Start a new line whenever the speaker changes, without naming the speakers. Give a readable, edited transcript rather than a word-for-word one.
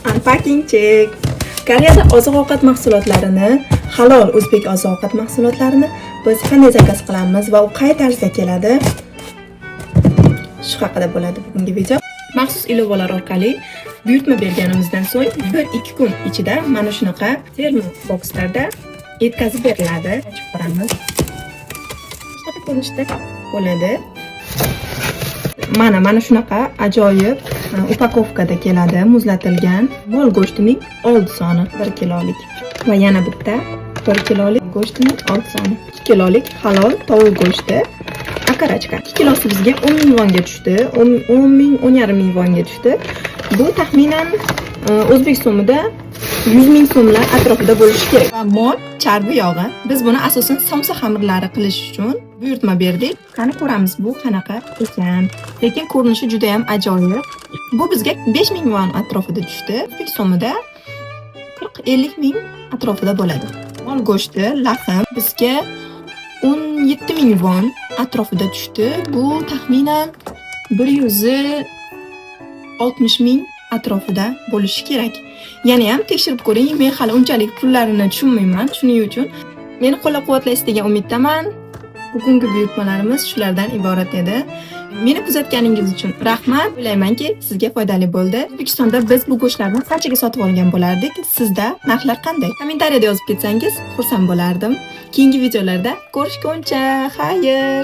Unpacking check. Koreyada oziq-ovqat mahsulotlarini, halol o'zbek oziq-ovqat mahsulotlarini biz qanday zakaz qilamiz va u qay tarzda keladi? Shu haqida bo'ladi bugungi video. Maxsus ilovalar orqali buyurtma berganimizdan so'ng 1-2 kun ichida mana shunaqa termobokslarda yetkazib beriladi. Ochib ko'ramiz. Shunaqa ko'rinishda bo'ladi. Mana shunaqa ajoyib upakovkada keladi, muzlatilgan mol go'shtining old soni 1 kilolik va yana bitta 1 kilolik go'shtining old soni 2 kilolik halol tovuq go'shti akarachka. 2 kilosi bizga 10 ming wonga tushdi, 10 ming, 10,5 ming wonga tushdi. Bu taxminan o'zbek so'mida 100 ming so'mlar atrofida bo'lishi kerak. Va mol charbi yog'i. Biz buni asosan somsa xamirlari qilish uchun buyurtma berdik. Qani ko'ramiz bu qanaqa ekan. Lekin ko'rinishi juda ham ajoyib. Bu bizga 5 ming won atrofida tushdi. O'zbek so'mida 40-50 ming atrofida bo'ladi. Mol go'shti, laxm bizga 17 ming won atrofida tushdi. Bu taxminan 160 ming atrofida bo'lishi kerak. Yana ham tekshirib ko'ring. Men hali unchalik pullarini tushunmayman. Shuning uchun meni qo'llab-quvvatlaysiz degan umiddaman. Bugungi buyurtmalarimiz shulardan iborat edi. Meni kuzatganingiz uchun rahmat. O'ylaymanki, sizga foydali bo'ldi. O'zbekistonda biz bu go'shtlarni qanchaga sotib olgan bo'lardik? Sizda narxlar qanday? Kommentariyada yozib ketsangiz, xursand bo'lardim. Keyingi videolarda ko'rishguncha, xayr.